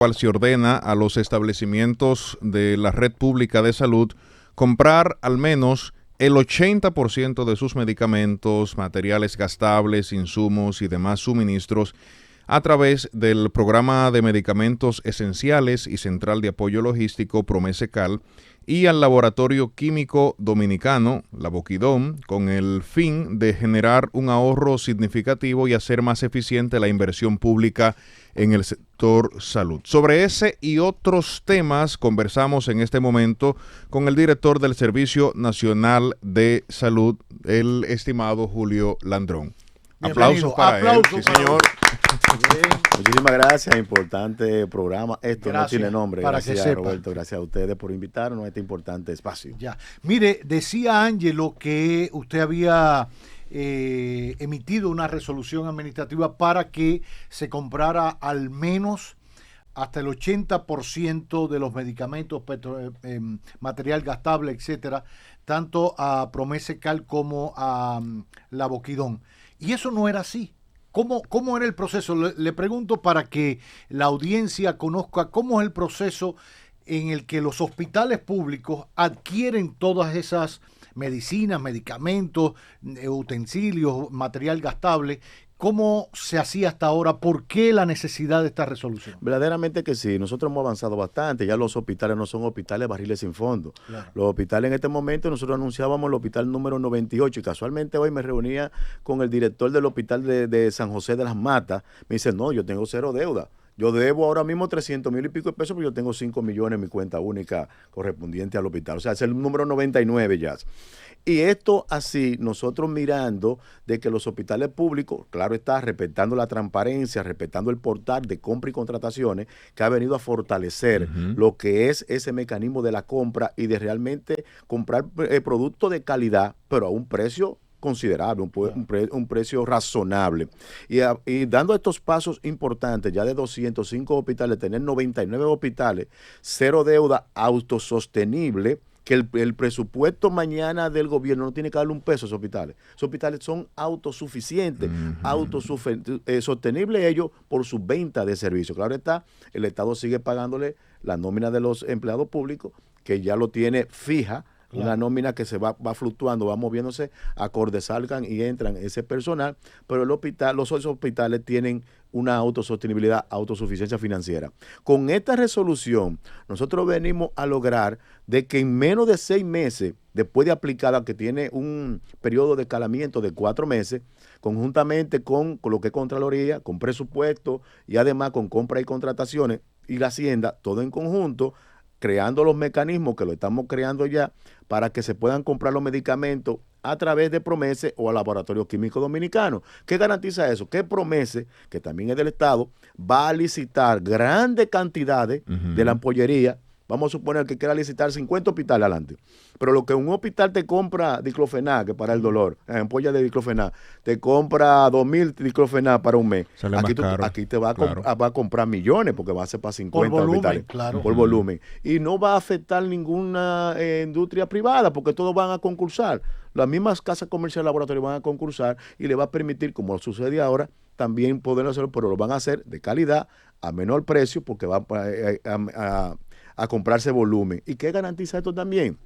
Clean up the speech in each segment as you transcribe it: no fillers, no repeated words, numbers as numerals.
cual se ordena a los establecimientos de la red pública de salud comprar al menos el 80% de sus medicamentos, materiales gastables, insumos y demás suministros a través del Programa de Medicamentos Esenciales y Central de Apoyo Logístico Promesecal y al Laboratorio Químico Dominicano, la Boquidom, con el fin de generar un ahorro significativo y hacer más eficiente la inversión pública en el sector salud. Sobre ese y otros temas conversamos en este momento con el director del Servicio Nacional de Salud, el estimado Julio Landrón. Aplausos para él. Sí, señor. Bien. Muchísimas gracias, importante programa. Esto gracias, no tiene nombre. Para gracias, que Roberto. Gracias a ustedes por invitarnos a este importante espacio. Ya. Mire, decía Ángelo que usted había emitido una resolución administrativa para que se comprara al menos hasta el 80% de los medicamentos, material gastable, etcétera, tanto a Promesecal como a la Boquidón. Y eso no era así. ¿Cómo era el proceso? Le pregunto para que la audiencia conozca cómo es el proceso en el que los hospitales públicos adquieren todas esas medicinas, medicamentos, utensilios, material gastable. ¿Cómo se hacía hasta ahora? ¿Por qué la necesidad de esta resolución? Verdaderamente que sí, nosotros hemos avanzado bastante, ya los hospitales no son hospitales barriles sin fondo. Claro. Los hospitales en este momento, nosotros anunciábamos el hospital número 98 y casualmente hoy me reunía con el director del hospital de San José de las Matas. Me dice, no, yo tengo cero deuda. Yo debo ahora mismo 300,000 y pico de pesos, pero yo tengo 5 millones en mi cuenta única correspondiente al hospital. O sea, es el número 99 ya. Y esto así, nosotros mirando de que los hospitales públicos, claro está, respetando la transparencia, respetando el portal de compra y contrataciones, que ha venido a fortalecer lo que es ese mecanismo de la compra y de realmente comprar productos de calidad, pero a un precio considerable, un precio razonable. Y dando estos pasos importantes, ya de 205 hospitales, tener 99 hospitales, cero deuda, autosostenible, que el presupuesto mañana del gobierno no tiene que darle un peso a esos hospitales. Esos hospitales son autosuficientes, sostenibles ellos por su venta de servicios. Claro está, el Estado sigue pagándole la nómina de los empleados públicos, que ya lo tiene fija, claro. Una nómina que se va fluctuando, va moviéndose, acordes salgan y entran ese personal, pero los hospitales tienen una autosostenibilidad, autosuficiencia financiera. Con esta resolución, nosotros venimos a lograr de que en menos de 6 meses, después de aplicada, que tiene un periodo de escalamiento de 4 meses, conjuntamente con lo que es Contraloría, con presupuesto y además con compra y contrataciones y la Hacienda, todo en conjunto, creando los mecanismos que lo estamos creando ya para que se puedan comprar los medicamentos a través de Promese o al Laboratorio Químico Dominicano. ¿Qué garantiza eso? Que Promese, que también es del Estado, va a licitar grandes cantidades de la ampollería. Vamos a suponer que quiera licitar 50 hospitales adelante. Pero lo que un hospital te compra diclofenac, que para el dolor, ampolla de diclofenac, te compra 2,000 diclofenac para un mes. Aquí te va a comprar millones porque va a ser para 50 por volumen, hospitales. Claro. Por volumen. Y no va a afectar ninguna industria privada porque todos van a concursar. Las mismas casas comerciales y laboratorios van a concursar y le va a permitir, como sucede ahora, también poder hacerlo, pero lo van a hacer de calidad, a menor precio, porque va a comprarse volumen. ¿Y qué garantiza esto también?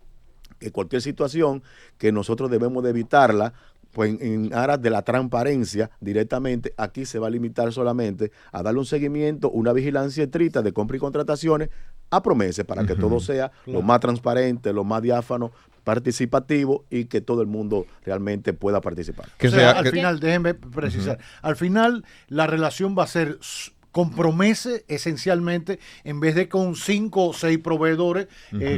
Que cualquier situación que nosotros debemos de evitarla, pues en aras de la transparencia directamente, aquí se va a limitar solamente a darle un seguimiento, una vigilancia estricta de compra y contrataciones a Promese para que todo sea lo más transparente, lo más diáfano, participativo y que todo el mundo realmente pueda participar. Al final, déjenme precisar, al final la relación va a ser con Promese esencialmente, en vez de con 5 o 6 proveedores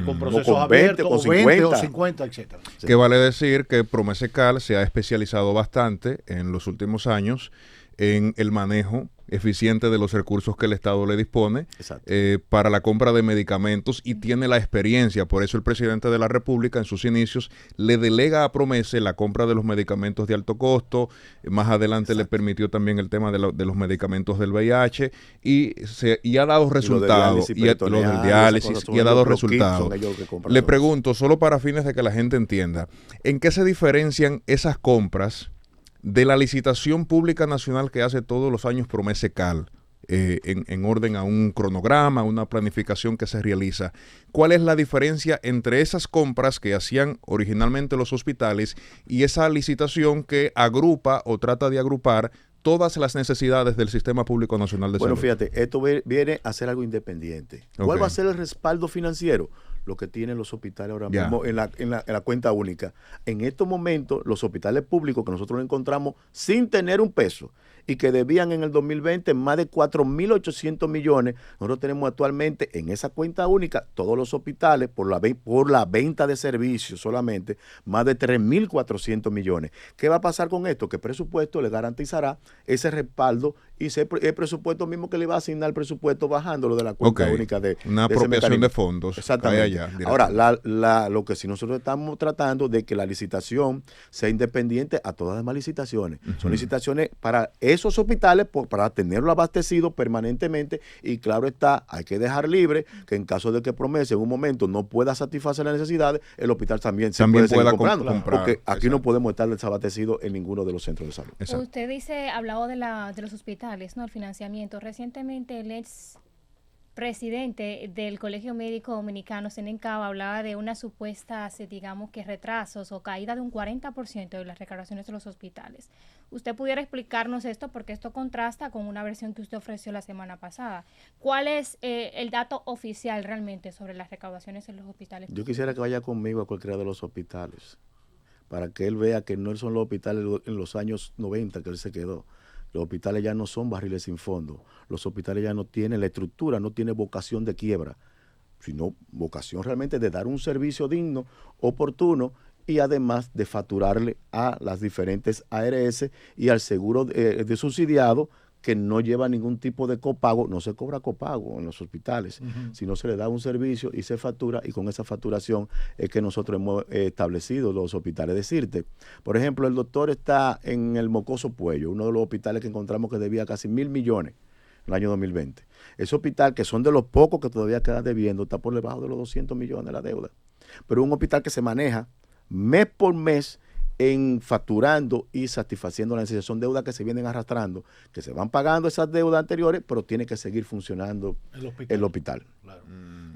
con procesos con abiertos, 20, o 20 50. o 50, etcétera. Que vale decir que Promesecal se ha especializado bastante en los últimos años en el manejo eficiente de los recursos que el Estado le dispone para la compra de medicamentos y tiene la experiencia. Por eso el presidente de la República en sus inicios le delega a Promese la compra de los medicamentos de alto costo. Más adelante le permitió también el tema de los medicamentos del VIH y ha dado resultados. Y lo del diálisis y ha dado resultados. Le pregunto, solo para fines de que la gente entienda, ¿en qué se diferencian esas compras de la licitación pública nacional que hace todos los años Promesecal? en orden a un cronograma, una planificación que se realiza. ¿Cuál es la diferencia entre esas compras que hacían originalmente los hospitales y esa licitación que agrupa o trata de agrupar todas las necesidades del Sistema Público Nacional de Salud? Bueno, fíjate, esto viene a ser algo independiente. ¿Cuál va a ser el respaldo financiero? Lo que tienen los hospitales ahora mismo en la cuenta única. En estos momentos, los hospitales públicos que nosotros encontramos sin tener un peso y que debían en el 2020 más de 4.800 millones, nosotros tenemos actualmente en esa cuenta única todos los hospitales por la venta de servicios solamente más de 3.400 millones. ¿Qué va a pasar con esto? Que el presupuesto le garantizará ese respaldo y el presupuesto mismo que le va a asignar el presupuesto bajándolo de la cuenta única de una apropiación de fondos. Exactamente. Ahora, lo que sí nosotros estamos tratando de que la licitación sea independiente a todas las demás licitaciones. Son licitaciones para esos hospitales para tenerlo abastecido permanentemente y claro está, hay que dejar libre que en caso de que Promesa en un momento no pueda satisfacer las necesidades, el hospital también puede seguir comprando. Porque aquí no podemos estar desabastecidos en ninguno de los centros de salud. Exacto. Usted hablaba de los hospitales, ¿no? El financiamiento. Recientemente el ex presidente del Colegio Médico Dominicano, Senencaba, hablaba de unas supuestas, digamos que retrasos o caída de un 40% de las recaudaciones de los hospitales. ¿Usted pudiera explicarnos esto? Porque esto contrasta con una versión que usted ofreció la semana pasada. ¿Cuál es el dato oficial realmente sobre las recaudaciones en los hospitales? Yo quisiera que vaya conmigo a cualquiera de los hospitales para que él vea que no son los hospitales en los años 90 que él se quedó. Los hospitales ya no son barriles sin fondo. Los hospitales ya no tienen la estructura, no tienen vocación de quiebra, sino vocación realmente de dar un servicio digno, oportuno y además de facturarle a las diferentes ARS y al seguro de subsidiado que no lleva ningún tipo de copago. No se cobra copago en los hospitales, sino se le da un servicio y se factura, y con esa facturación es que nosotros hemos establecido los hospitales de CIRTE. Por ejemplo, el doctor está en el Mocoso Puello, uno de los hospitales que encontramos que debía casi 1.000 millones en el año 2020. Ese hospital, que son de los pocos que todavía queda debiendo, está por debajo de los 200 millones la deuda. Pero un hospital que se maneja mes por mes en facturando y satisfaciendo la necesidad. Son deudas que se vienen arrastrando, que se van pagando esas deudas anteriores, pero tiene que seguir funcionando el hospital. Claro.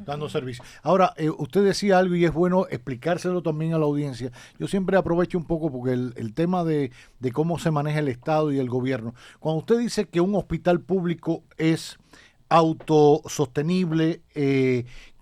Dando servicio. Ahora, usted decía algo y es bueno explicárselo también a la audiencia. Yo siempre aprovecho un poco porque el tema de cómo se maneja el Estado y el gobierno. Cuando usted dice que un hospital público es autosostenible,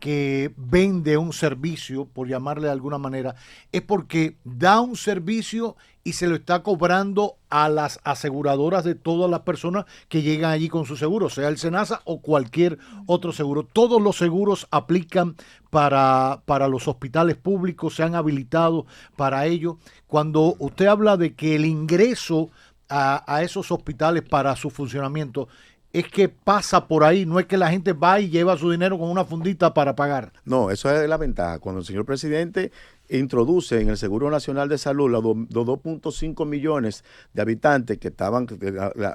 que vende un servicio, por llamarle de alguna manera, es porque da un servicio y se lo está cobrando a las aseguradoras de todas las personas que llegan allí con su seguro, sea el SENASA o cualquier otro seguro. Todos los seguros aplican para los hospitales públicos, se han habilitado para ello. Cuando usted habla de que el ingreso a esos hospitales para su funcionamiento es que pasa por ahí, no es que la gente va y lleva su dinero con una fundita para pagar. No, eso es la ventaja. Cuando el señor presidente introduce en el Seguro Nacional de Salud los 2.5 millones de habitantes que estaban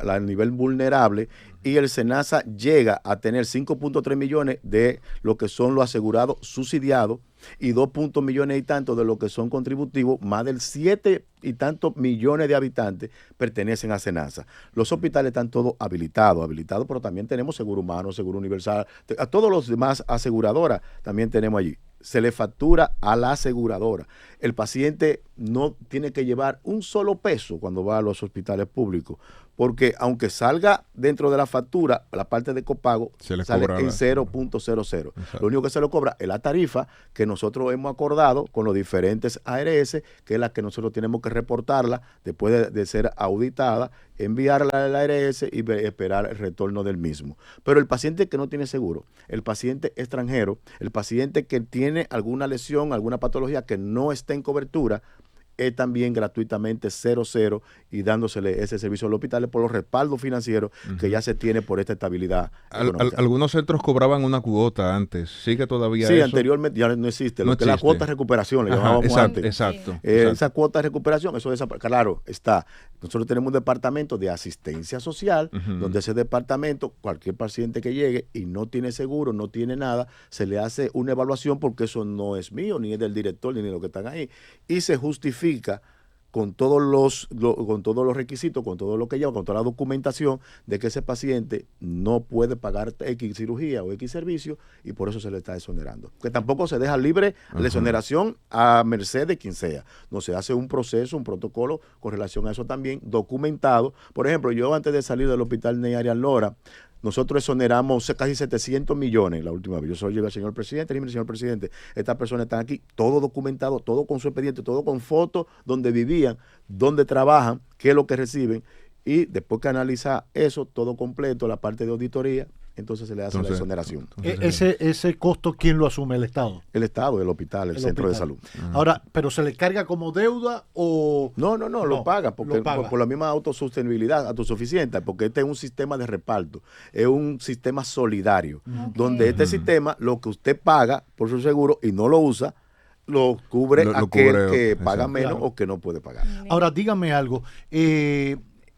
a nivel vulnerable, y el SENASA llega a tener 5.3 millones de lo que son los asegurados subsidiados y 2 millones y tantos de lo que son contributivos, más del 7 y tantos millones de habitantes pertenecen a SENASA. Los hospitales están todos habilitados, pero también tenemos seguro humano, seguro universal, a todos los demás aseguradoras también tenemos allí. Se le factura a la aseguradora. El paciente no tiene que llevar un solo peso cuando va a los hospitales públicos, porque aunque salga dentro de la factura, la parte de copago sale en 0.00. Lo único que se le cobra es la tarifa que nosotros hemos acordado con los diferentes ARS, que es la que nosotros tenemos que reportarla después de ser auditada, enviarla al ARS y esperar el retorno del mismo. Pero el paciente que no tiene seguro, el paciente extranjero, el paciente que tiene alguna lesión, alguna patología que no está en cobertura, es también gratuitamente 0 y dándosele ese servicio a los hospitales por los respaldos financieros que ya se tiene por esta estabilidad económica. Algunos centros cobraban una cuota antes, ¿sigue todavía sí, eso? anteriormente ya no existe, lo que es la cuota de recuperación, le llamábamos antes. Exacto. Esa cuota de recuperación, eso claro, está. Nosotros tenemos un departamento de asistencia social, donde ese departamento, cualquier paciente que llegue y no tiene seguro, no tiene nada, se le hace una evaluación porque eso no es mío, ni es del director, ni de los que están ahí, y se justifica con todos los requisitos, con todo lo que lleva, con toda la documentación de que ese paciente no puede pagar X cirugía o X servicio y por eso se le está exonerando. Que tampoco se deja libre la exoneración a merced de quien sea. No, se hace un proceso, un protocolo con relación a eso también, documentado. Por ejemplo, yo antes de salir del hospital Ney Arias Lora, nosotros exoneramos casi 700 millones la última vez. Yo soy el señor presidente, dime, señor presidente, estas personas están aquí, todo documentado, todo con su expediente, todo con fotos, donde vivían, dónde trabajan, qué es lo que reciben, y después que analiza eso, todo completo, la parte de auditoría, entonces se le hace la exoneración. Ese costo, ¿quién lo asume? ¿El Estado? El Estado, el hospital, el centro de salud. Ahora, ¿pero se le carga como deuda o...? No, lo paga, porque por la misma autosostenibilidad, autosuficiente, porque este es un sistema de reparto, es un sistema solidario, donde este sistema, lo que usted paga por su seguro y no lo usa, lo cubre aquel que paga menos o que no puede pagar. Ahora, dígame algo,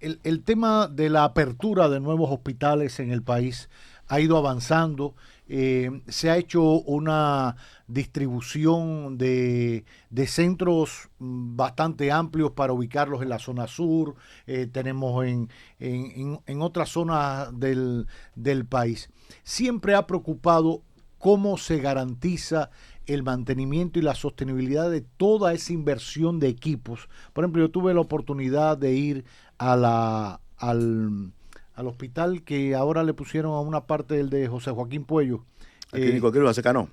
el tema de la apertura de nuevos hospitales en el país ha ido avanzando. Se ha hecho una distribución de centros bastante amplios para ubicarlos en la zona sur. Tenemos en otras zonas del país. Siempre ha preocupado cómo se garantiza el mantenimiento y la sostenibilidad de toda esa inversión de equipos. Por ejemplo, yo tuve la oportunidad de ir al hospital que ahora le pusieron a una parte del de José Joaquín Puello. El clínico Quirúrgico se canó.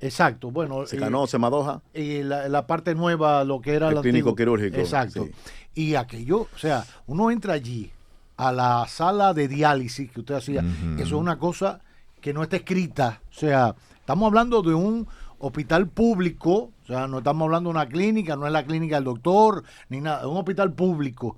Exacto, bueno. Se canó, se madoja. La parte nueva, lo que era el clínico antiguo. quirúrgico. Exacto. Sí. Y aquello, o sea, uno entra allí a la sala de diálisis que usted hacía, eso es una cosa que no está escrita. O sea, estamos hablando de un hospital público, o sea, no estamos hablando de una clínica, no es la clínica del doctor, ni nada, es un hospital público.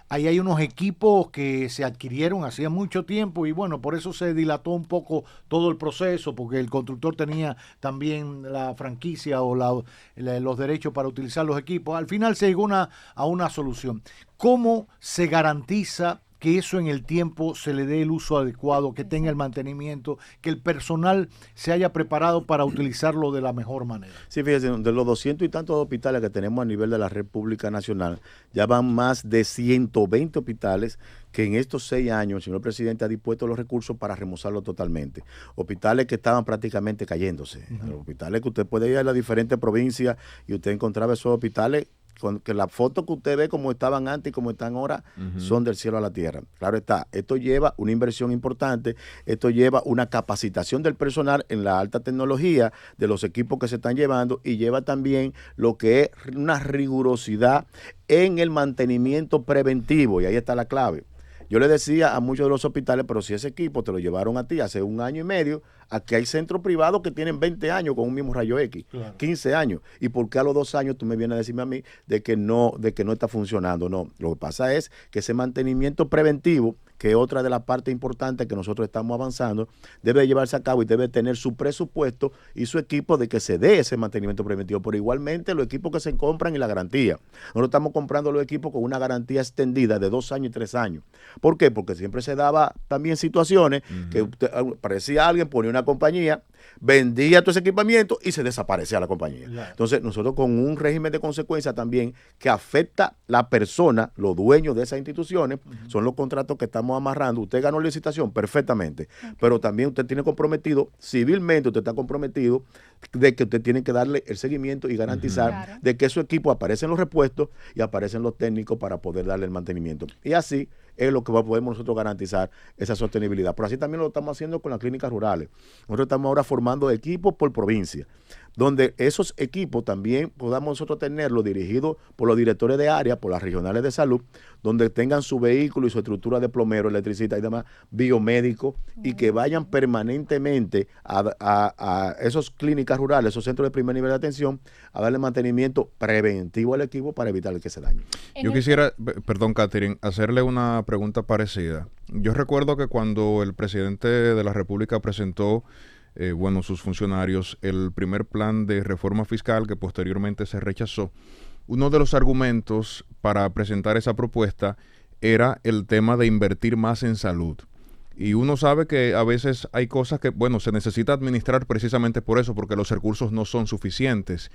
Ahí hay unos equipos que se adquirieron hacía mucho tiempo y bueno, por eso se dilató un poco todo el proceso, porque el constructor tenía también la franquicia o los derechos para utilizar los equipos. Al final se llegó a una solución. ¿Cómo se garantiza que eso en el tiempo se le dé el uso adecuado, que tenga el mantenimiento, que el personal se haya preparado para utilizarlo de la mejor manera? Sí, fíjense, de los 200 y tantos hospitales que tenemos a nivel de la red pública nacional, ya van más de 120 hospitales que en estos 6 años el señor presidente ha dispuesto los recursos para remozarlo totalmente. Hospitales que estaban prácticamente cayéndose. Hospitales que usted puede ir a las diferentes provincias y usted encontraba esos hospitales que la foto que usted ve como estaban antes y como están ahora son del cielo a la tierra. Claro está, esto lleva una inversión importante, esto lleva una capacitación del personal en la alta tecnología de los equipos que se están llevando y lleva también lo que es una rigurosidad en el mantenimiento preventivo y ahí está la clave. Yo le decía a muchos de los hospitales, pero si ese equipo te lo llevaron a ti hace 1 año y medio, aquí hay centros privados que tienen 20 años con un mismo rayo X, claro. 15 años. ¿Y por qué a los 2 años tú me vienes a decirme a mí de que no está funcionando? No, lo que pasa es que ese mantenimiento preventivo, que es otra de las partes importantes que nosotros estamos avanzando, debe llevarse a cabo y debe tener su presupuesto y su equipo de que se dé ese mantenimiento preventivo. Pero igualmente los equipos que se compran y la garantía. Nosotros estamos comprando los equipos con una garantía extendida de 2 años y 3 años. ¿Por qué? Porque siempre se daba también situaciones que parecía alguien, ponía una compañía, vendía todo ese equipamiento y se desaparecía la compañía. Claro. Entonces nosotros con un régimen de consecuencia también que afecta a la persona, los dueños de esas instituciones, son los contratos que estamos amarrando. Usted ganó la licitación perfectamente, pero también usted tiene comprometido, civilmente usted está comprometido de que usted tiene que darle el seguimiento y garantizar de que su equipo aparece en los repuestos y aparecen los técnicos para poder darle el mantenimiento. Y así es lo que podemos nosotros garantizar esa sostenibilidad. Pero así también lo estamos haciendo con las clínicas rurales. Nosotros estamos ahora formando equipos por provincia, donde esos equipos también podamos nosotros tenerlos dirigidos por los directores de área, por las regionales de salud, donde tengan su vehículo y su estructura de plomero, electricista y demás, biomédicos, y que vayan permanentemente a esas clínicas rurales, esos centros de primer nivel de atención, a darle mantenimiento preventivo al equipo para evitar que se dañe. Yo quisiera, perdón, Catherine, hacerle una pregunta parecida. Yo recuerdo que cuando el presidente de la República presentó sus funcionarios, el primer plan de reforma fiscal que posteriormente se rechazó, uno de los argumentos para presentar esa propuesta era el tema de invertir más en salud. Y uno sabe que a veces hay cosas que, bueno, se necesita administrar precisamente por eso, porque los recursos no son suficientes.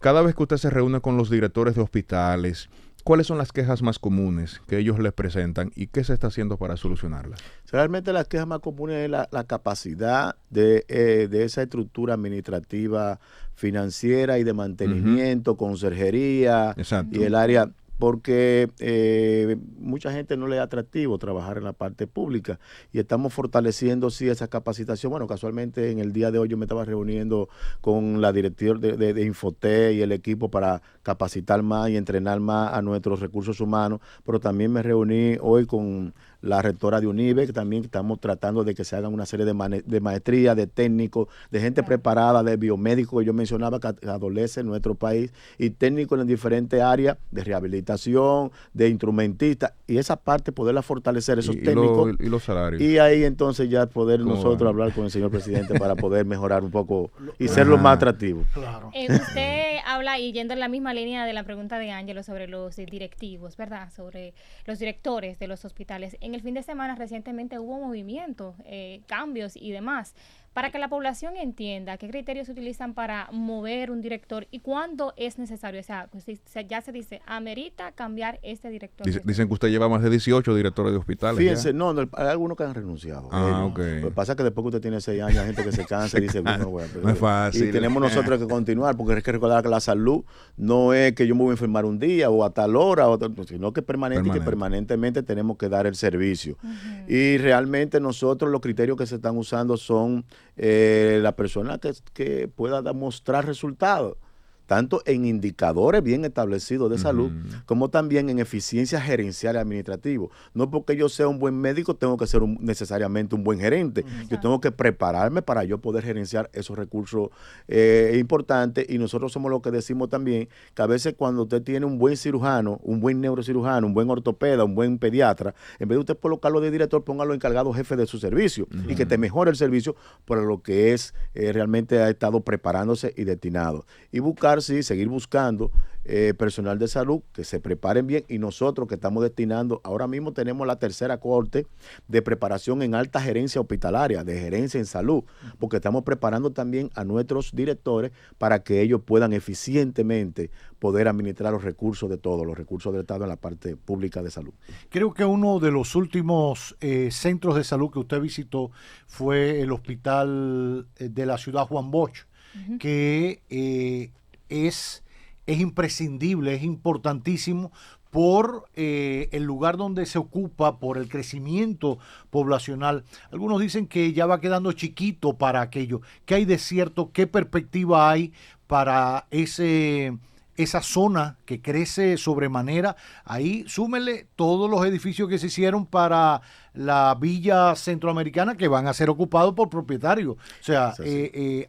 Cada vez que usted se reúne con los directores de hospitales, ¿cuáles son las quejas más comunes que ellos les presentan y qué se está haciendo para solucionarlas? Realmente las quejas más comunes es la capacidad de esa estructura administrativa, financiera y de mantenimiento, conserjería. Exacto. Y el área, porque mucha gente no le es atractivo trabajar en la parte pública y estamos fortaleciendo sí esa capacitación. Bueno, casualmente en el día de hoy yo me estaba reuniendo con la directora de Infotec y el equipo para capacitar más y entrenar más a nuestros recursos humanos, pero también me reuní hoy con la rectora de UNIBE, que también estamos tratando de que se hagan una serie de maestrías, de técnicos, de gente preparada, de biomédicos, que yo mencionaba que adolece en nuestro país, y técnicos en diferentes áreas de rehabilitación, de instrumentistas, y esa parte poderla fortalecer, esos técnicos. Y los salarios. Y ahí entonces ya poder nosotros hablar con el señor presidente para poder mejorar un poco y serlo más atractivo. Claro. Usted habla, y yendo en la misma línea de la pregunta de Ángelo sobre los directivos, ¿verdad? Sobre los directores de los hospitales. En el fin de semana recientemente hubo movimientos, cambios y demás. Para que la población entienda qué criterios se utilizan para mover un director y cuándo es necesario. O sea, ya se dice, amerita cambiar este director. Dicen que usted lleva más de 18 directores de hospitales. Fíjense, no, hay algunos que han renunciado. Ok. Lo que pasa es que después que usted tiene 6 años, hay gente que se cansa y dice, bueno, no es fácil. Y tenemos nosotros que continuar, porque hay que recordar que la salud no es que yo me voy a enfermar un día o a tal hora, sino que permanente. Y que permanentemente tenemos que dar el servicio. Y realmente nosotros los criterios que se están usando son la persona que pueda demostrar resultados, tanto en indicadores bien establecidos de salud, como también en eficiencia gerencial y administrativa. No porque yo sea un buen médico, tengo que ser necesariamente un buen gerente. Yo tengo que prepararme para yo poder gerenciar esos recursos importantes, y nosotros somos los que decimos también que a veces cuando usted tiene un buen cirujano, un buen neurocirujano, un buen ortopeda, un buen pediatra, en vez de usted colocarlo de director, póngalo encargado jefe de su servicio y que te mejore el servicio para lo que es realmente ha estado preparándose y destinado. Y buscar, sí, seguir buscando personal de salud que se preparen bien, y nosotros que estamos destinando, ahora mismo tenemos la tercera cohorte de preparación en alta gerencia hospitalaria, de gerencia en salud, porque estamos preparando también a nuestros directores para que ellos puedan eficientemente poder administrar los recursos de todos, los recursos del Estado en la parte pública de salud. Creo que uno de los últimos centros de salud que usted visitó fue el hospital de la ciudad Juan Bosch, que es imprescindible, es importantísimo por el lugar donde se ocupa, por el crecimiento poblacional. Algunos dicen que ya va quedando chiquito para aquello. ¿Qué hay de cierto? ¿Qué perspectiva hay para esa zona que crece sobremanera? Ahí súmele todos los edificios que se hicieron para la Villa Centroamericana, que van a ser ocupados por propietarios. O sea,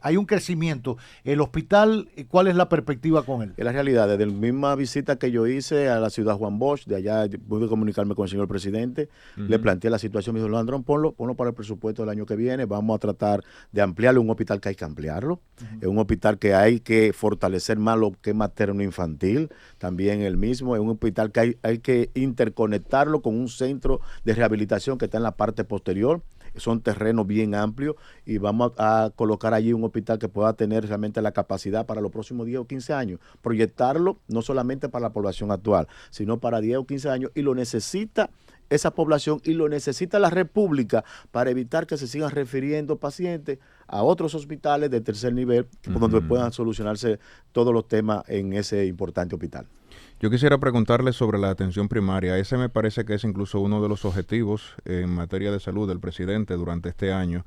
hay un crecimiento. El hospital, ¿cuál es la perspectiva con él? Es la realidad. Desde la misma visita que yo hice a la ciudad Juan Bosch, de allá pude comunicarme con el señor presidente, le planteé la situación, me dijo, Landrón, ponlo para el presupuesto del año que viene, vamos a tratar de ampliarlo. Un hospital que hay que ampliarlo, es un hospital que hay que fortalecer más lo que es materno infantil, también el mismo, es un hospital que hay que interconectarlo con un centro de rehabilitación que está en la parte posterior. Son terrenos bien amplios y vamos a colocar allí un hospital que pueda tener realmente la capacidad para los próximos 10 o 15 años, proyectarlo no solamente para la población actual, sino para 10 o 15 años, y lo necesita esa población y lo necesita la República para evitar que se sigan refiriendo pacientes a otros hospitales de tercer nivel, donde puedan solucionarse todos los temas en ese importante hospital. Yo quisiera preguntarle sobre la atención primaria. Ese me parece que es incluso uno de los objetivos en materia de salud del presidente durante este año.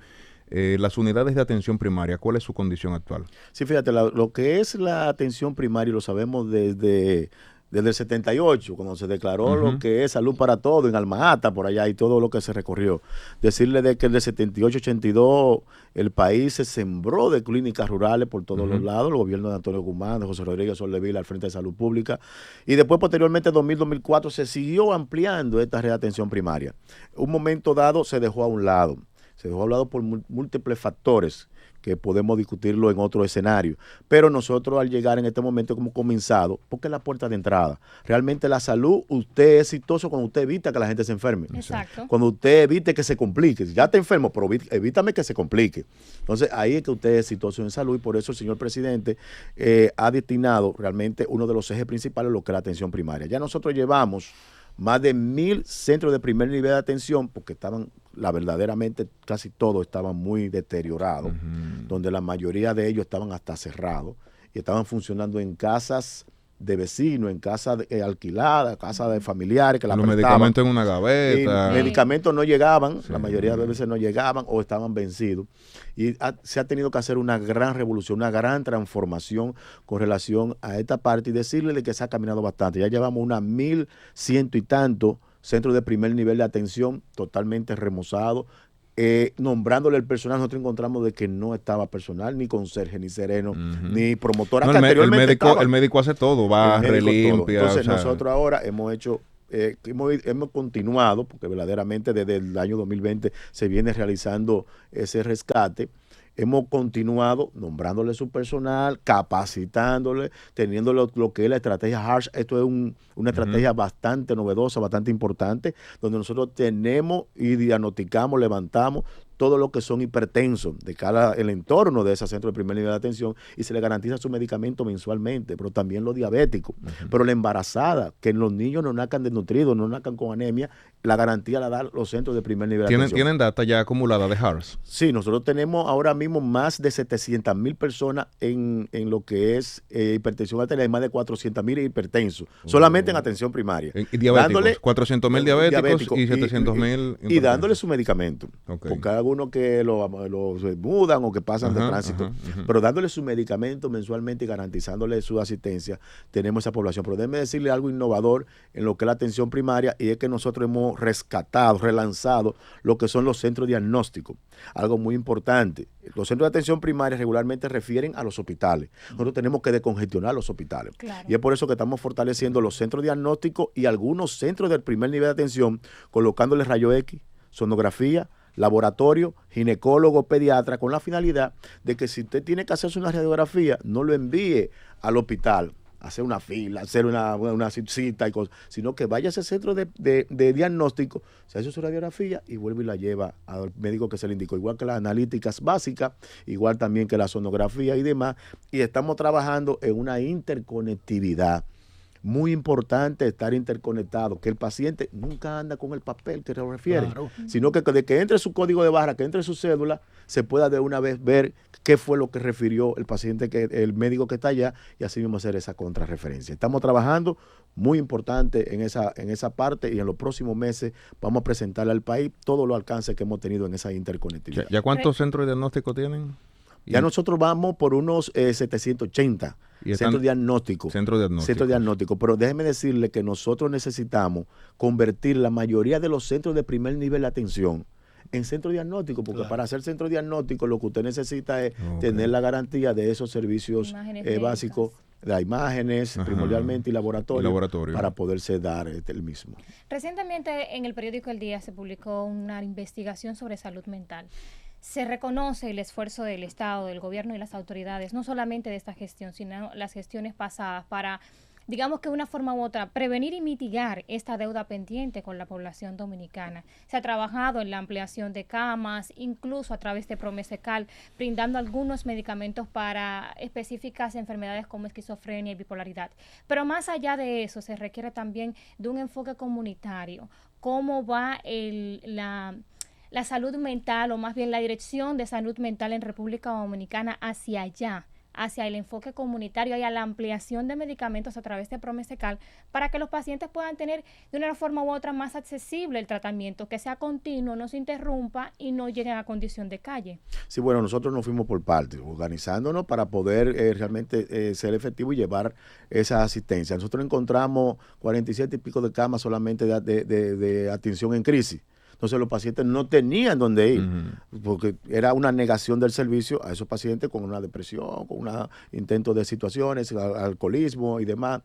Las unidades de atención primaria, ¿cuál es su condición actual? Sí, fíjate, lo que es la atención primaria lo sabemos desde el 78, cuando se declaró lo que es salud para todo en Alma-Ata, por allá, y todo lo que se recorrió. Decirle de que el 78-82 el país se sembró de clínicas rurales por todos los lados, el gobierno de Antonio Guzmán, de José Rodríguez Soldevila al frente de salud pública, y después posteriormente 2000-2004 se siguió ampliando esta red de atención primaria. Un momento dado se dejó a un lado. Se dejó a un lado por múltiples factores que podemos discutirlo en otro escenario. Pero nosotros al llegar en este momento hemos comenzado, porque es la puerta de entrada. Realmente la salud, usted es exitoso cuando usted evita que la gente se enferme. Exacto. Cuando usted evite que se complique. Ya está enfermo, pero evítame que se complique. Entonces ahí es que usted es exitoso en salud y por eso el señor presidente ha destinado realmente uno de los ejes principales, lo que es la atención primaria. Ya nosotros llevamos más de 1,000 centros de primer nivel de atención, porque verdaderamente casi todos estaban muy deteriorados, donde la mayoría de ellos estaban hasta cerrados y estaban funcionando en casas de vecinos, en casas alquiladas, casas de familiares que la los prestaban. medicamentos en una gaveta. Medicamentos no llegaban, la mayoría de veces no llegaban o estaban vencidos. Y se ha tenido que hacer una gran revolución, una gran transformación con relación a esta parte y decirle que se ha caminado bastante. Ya llevamos 1,100 y tanto centros de primer nivel de atención totalmente remozados. Nombrándole el personal, nosotros encontramos de que no estaba personal, ni conserje, ni sereno, ni promotora. No, el médico hace todo, barre, limpia. Entonces nosotros ahora hemos hecho, hemos continuado, porque verdaderamente desde el año 2020 se viene realizando ese rescate. Hemos continuado nombrándole su personal, capacitándole, teniendo lo que es la estrategia HARSH. Esto es una estrategia bastante novedosa, bastante importante, donde nosotros tenemos y diagnosticamos, levantamos todo lo que son hipertensos de cara el entorno de ese centro de primer nivel de atención y se le garantiza su medicamento mensualmente, pero también los diabéticos. Pero la embarazada, que los niños no nazcan desnutridos, no nazcan con anemia, la garantía la dan los centros de primer nivel de atención. ¿Tienen data ya acumulada de HARS? Sí, nosotros tenemos ahora mismo más de 700,000 personas en lo que es hipertensión arterial y más de 400,000 hipertensos, solamente en atención primaria. Y diabéticos, 400,000 diabéticos y 700,000 y dándole su medicamento. Okay. Porque hay algunos que lo mudan o que pasan de tránsito, pero dándole su medicamento mensualmente y garantizándole su asistencia, tenemos esa población. Pero déjeme decirle algo innovador en lo que es la atención primaria y es que nosotros hemos rescatado, relanzado lo que son los centros diagnósticos. Algo muy importante. Los centros de atención primaria regularmente refieren a los hospitales. Nosotros tenemos que descongestionar los hospitales. Claro. Y es por eso que estamos fortaleciendo los centros diagnósticos y algunos centros del primer nivel de atención, colocándoles rayo X, sonografía, laboratorio, ginecólogo, pediatra, con la finalidad de que si usted tiene que hacerse una radiografía, no lo envíe al hospital, hacer una fila, hacer una cita y cosas, sino que vaya a ese centro de diagnóstico, se hace su radiografía y vuelve y la lleva al médico que se le indicó, igual que las analíticas básicas, igual también que la sonografía y demás, y estamos trabajando en una interconectividad. Muy importante estar interconectado, que el paciente nunca anda con el papel que se refiere, sino que de que entre su código de barra, que entre su cédula, se pueda de una vez ver qué fue lo que refirió el paciente, el médico que está allá, y así mismo hacer esa contrarreferencia. Estamos trabajando muy importante en esa parte y en los próximos meses vamos a presentarle al país todos los alcances que hemos tenido en esa interconectividad. ¿Ya cuántos centros de diagnóstico tienen? Ya nosotros vamos por unos 780 centros diagnósticos. Centros diagnósticos. Pero déjeme decirle que nosotros necesitamos convertir la mayoría de los centros de primer nivel de atención en centro diagnóstico, porque para hacer centro diagnóstico lo que usted necesita es tener la garantía de esos servicios básicos, de imágenes, primordialmente, y laboratorio, para poderse dar el mismo. Recientemente en el periódico El Día se publicó una investigación sobre salud mental. Se reconoce el esfuerzo del Estado, del gobierno y las autoridades, no solamente de esta gestión, sino las gestiones pasadas para, digamos que de una forma u otra, prevenir y mitigar esta deuda pendiente con la población dominicana. Se ha trabajado en la ampliación de camas, incluso a través de Promesecal, brindando algunos medicamentos para específicas enfermedades como esquizofrenia y bipolaridad. Pero más allá de eso, se requiere también de un enfoque comunitario. ¿Cómo va la salud mental, o más bien la dirección de salud mental en República Dominicana hacia allá, hacia el enfoque comunitario y a la ampliación de medicamentos a través de Promesecal para que los pacientes puedan tener de una forma u otra más accesible el tratamiento, que sea continuo, no se interrumpa y no lleguen a condición de calle? Sí, bueno, nosotros nos fuimos por partes, organizándonos para poder realmente ser efectivo y llevar esa asistencia. Nosotros encontramos 47 y pico de camas solamente de atención en crisis. Entonces los pacientes no tenían dónde ir, porque era una negación del servicio a esos pacientes con una depresión, con un intento de situaciones, alcoholismo y demás.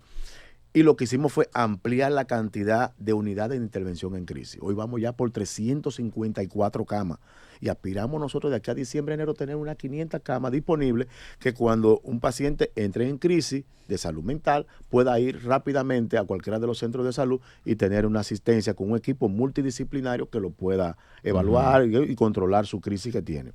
y lo que hicimos fue ampliar la cantidad de unidades de intervención en crisis. Hoy vamos ya por 354 camas y aspiramos nosotros de aquí a diciembre, enero, tener unas 500 camas disponibles que cuando un paciente entre en crisis de salud mental pueda ir rápidamente a cualquiera de los centros de salud y tener una asistencia con un equipo multidisciplinario que lo pueda evaluar y controlar su crisis que tiene.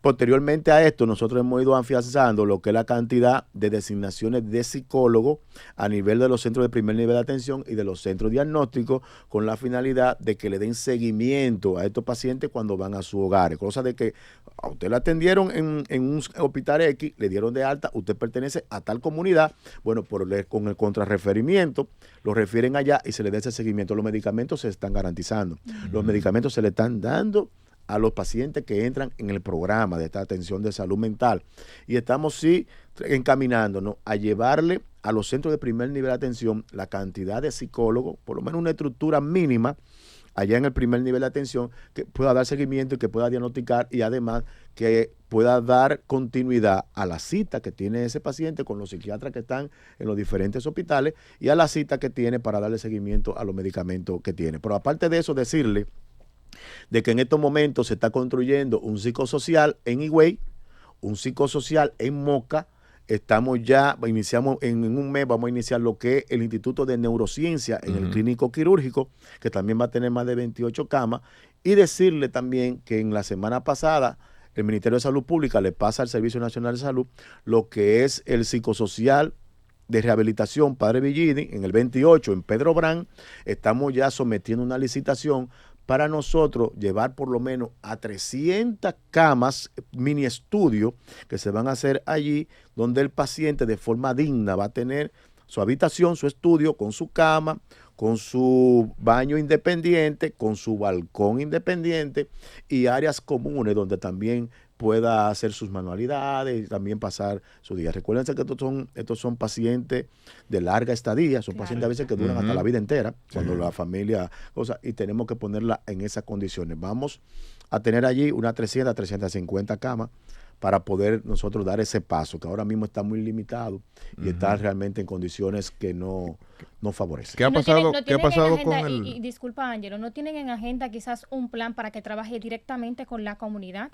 Posteriormente a esto, nosotros hemos ido afianzando lo que es la cantidad de designaciones de psicólogos a nivel de los centros de primer nivel de atención y de los centros diagnósticos, con la finalidad de que le den seguimiento a estos pacientes cuando van a sus hogares. Cosa de que a usted le atendieron en un hospital X, le dieron de alta, usted pertenece a tal comunidad, bueno, con el contrarreferimiento, lo refieren allá y se le da ese seguimiento. Los medicamentos se están garantizando, los medicamentos se le están dando a los pacientes que entran en el programa de esta atención de salud mental. Y estamos sí encaminándonos a llevarle a los centros de primer nivel de atención la cantidad de psicólogos, por lo menos una estructura mínima allá en el primer nivel de atención, que pueda dar seguimiento y que pueda diagnosticar y además que pueda dar continuidad a la cita que tiene ese paciente con los psiquiatras que están en los diferentes hospitales y a la cita que tiene para darle seguimiento a los medicamentos que tiene. Pero aparte de eso, decirle de que en estos momentos se está construyendo un psicosocial en Higüey, un psicosocial en Moca. Iniciamos en un mes, vamos a iniciar lo que es el Instituto de Neurociencia en el Clínico Quirúrgico, que también va a tener más de 28 camas. Y decirle también que en la semana pasada el Ministerio de Salud Pública le pasa al Servicio Nacional de Salud lo que es el psicosocial de rehabilitación Padre Villini en el 28 en Pedro Brán. Estamos ya sometiendo una licitación para nosotros llevar por lo menos a 300 camas, mini estudios que se van a hacer allí, donde el paciente de forma digna va a tener su habitación, su estudio, con su cama, con su baño independiente, con su balcón independiente y áreas comunes donde también pueda hacer sus manualidades y también pasar su día. Recuérdense que estos son pacientes de larga estadía, son pacientes a veces que duran hasta la vida entera, cuando la familia, y tenemos que ponerla en esas condiciones. Vamos a tener allí unas 300, 350 camas para poder nosotros dar ese paso, que ahora mismo está muy limitado y está realmente en condiciones que no favorecen. ¿Qué ha pasado, ¿qué ha pasado con el...? Y disculpa, Ángelo, ¿no tienen en agenda quizás un plan para que trabaje directamente con la comunidad?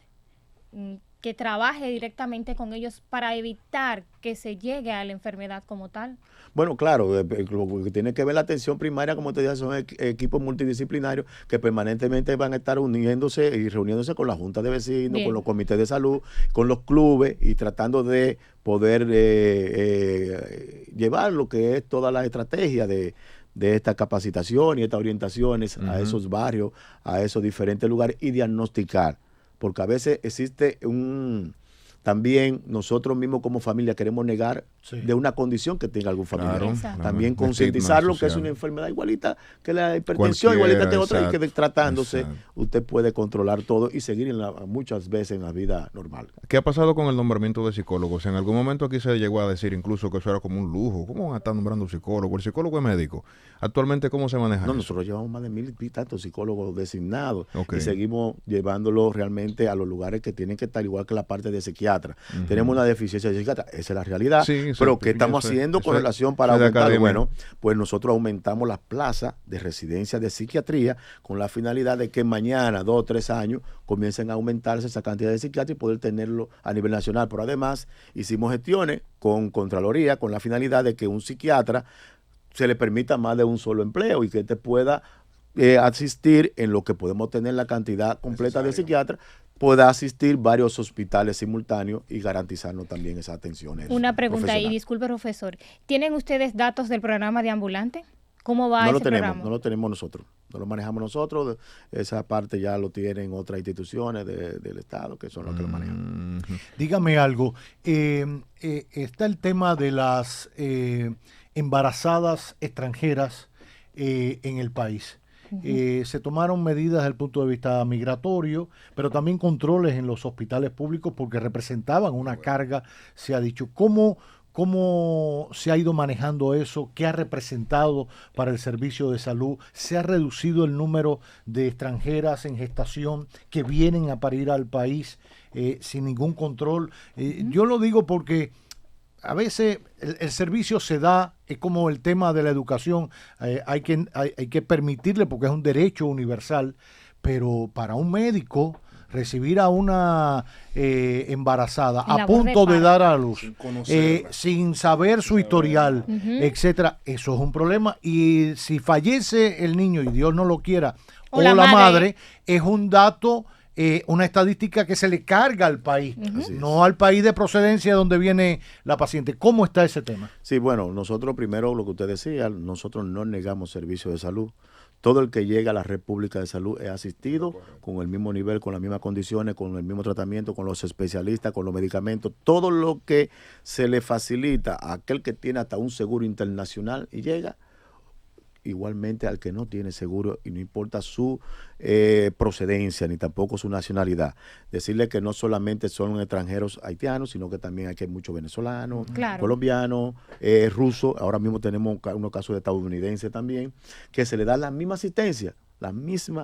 Que trabaje directamente con ellos para evitar que se llegue a la enfermedad como tal. Bueno, claro, lo que tiene que ver la atención primaria, como te dije, son equipos multidisciplinarios que permanentemente van a estar uniéndose y reuniéndose con la junta de vecinos, bien, con los comités de salud, con los clubes y tratando de poder llevar lo que es toda la estrategia de esta capacitación y estas orientaciones a esos barrios, a esos diferentes lugares y diagnosticar. Porque a veces existe también nosotros mismos como familia queremos negar de una condición que tenga algún familiar. Claro, también concientizar lo que es una enfermedad igualita que la hipertensión, igualita que otra, y que tratándose usted puede controlar todo y seguir muchas veces en la vida normal. ¿Qué ha pasado con el nombramiento de psicólogos? En algún momento aquí se llegó a decir incluso que eso era como un lujo. ¿Cómo van a estar nombrando un psicólogo? El psicólogo es médico. Actualmente, ¿cómo se maneja eso? Nosotros llevamos más de 1,000 y tantos psicólogos designados y seguimos llevándolos realmente a los lugares que tienen que estar, igual que la parte de psiquiatra. Tenemos una deficiencia de psiquiatra, esa es la realidad. Sí, pero ¿qué estamos haciendo con relación para aumentar? Bueno, pues nosotros aumentamos las plazas de residencia de psiquiatría con la finalidad de que mañana, 2 o 3 años, comiencen a aumentarse esa cantidad de psiquiatras y poder tenerlo a nivel nacional. Pero además hicimos gestiones con Contraloría con la finalidad de que un psiquiatra se le permita más de un solo empleo y que te pueda asistir en lo que podemos tener la cantidad completa de psiquiatras, pueda asistir varios hospitales simultáneos y garantizarnos también esas atenciones. Una pregunta, y disculpe, profesor, ¿tienen ustedes datos del programa de ambulante? ¿Cómo va ese programa? No lo tenemos nosotros, no lo manejamos nosotros, esa parte ya lo tienen otras instituciones del Estado que son las que lo manejan. Dígame algo, está el tema de las embarazadas extranjeras en el país. Se tomaron medidas desde el punto de vista migratorio, pero también controles en los hospitales públicos porque representaban una carga, se ha dicho. ¿Cómo se ha ido manejando eso? ¿Qué ha representado para el servicio de salud? ¿Se ha reducido el número de extranjeras en gestación que vienen a parir al país sin ningún control? Yo lo digo porque a veces el servicio se da, es como el tema de la educación, hay que permitirle porque es un derecho universal, pero para un médico recibir a una embarazada a punto de dar a luz, sin saber su historial, etcétera, eso es un problema. Y si fallece el niño y Dios no lo quiera, o la madre, es un dato, una estadística que se le carga al país, no al país de procedencia donde viene la paciente. ¿Cómo está ese tema? Sí, bueno, nosotros primero, lo que usted decía, nosotros no negamos servicios de salud. Todo el que llega a la red pública de salud es asistido con el mismo nivel, con las mismas condiciones, con el mismo tratamiento, con los especialistas, con los medicamentos. Todo lo que se le facilita a aquel que tiene hasta un seguro internacional y llega, igualmente al que no tiene seguro, y no importa su procedencia ni tampoco su nacionalidad. Decirle que no solamente son extranjeros haitianos, sino que también hay muchos venezolanos, colombianos, rusos. Ahora mismo tenemos unos casos de estadounidenses también, que se le da la misma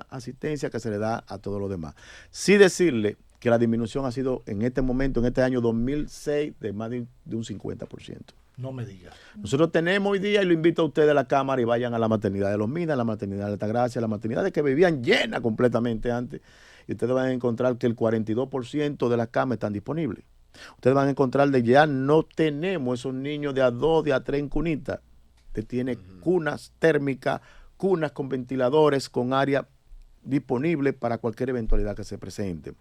asistencia que se le da a todos los demás. Sí decirle que la disminución ha sido en este momento, en este año 2006, de más de un 50%. No me digas. Nosotros tenemos hoy día, y lo invito a ustedes a la Cámara, y vayan a la maternidad de Los Minas, a la maternidad de Altagracia, a la maternidad de que vivían llena completamente antes, y ustedes van a encontrar que el 42% de las camas están disponibles. Ustedes van a encontrar de ya no tenemos esos niños de a 2, de a 3 en cunitas. Usted tiene cunas térmicas, cunas con ventiladores, con área disponible para cualquier eventualidad que se presente.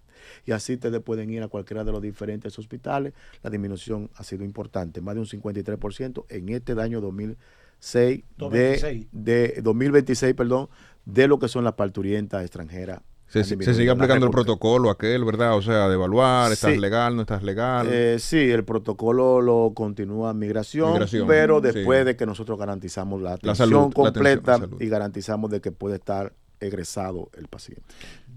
Y así ustedes pueden ir a cualquiera de los diferentes hospitales. La disminución ha sido importante, más de un 53% en este año 2026, 2026, de lo que son las parturientas extranjeras. Se sigue aplicando el protocolo aquel, ¿verdad? O sea, de evaluar, ¿estás legal, no estás legal? Sí, el protocolo lo continúa migración, pero después de que nosotros garantizamos la atención completa y garantizamos de que puede estar egresado el paciente.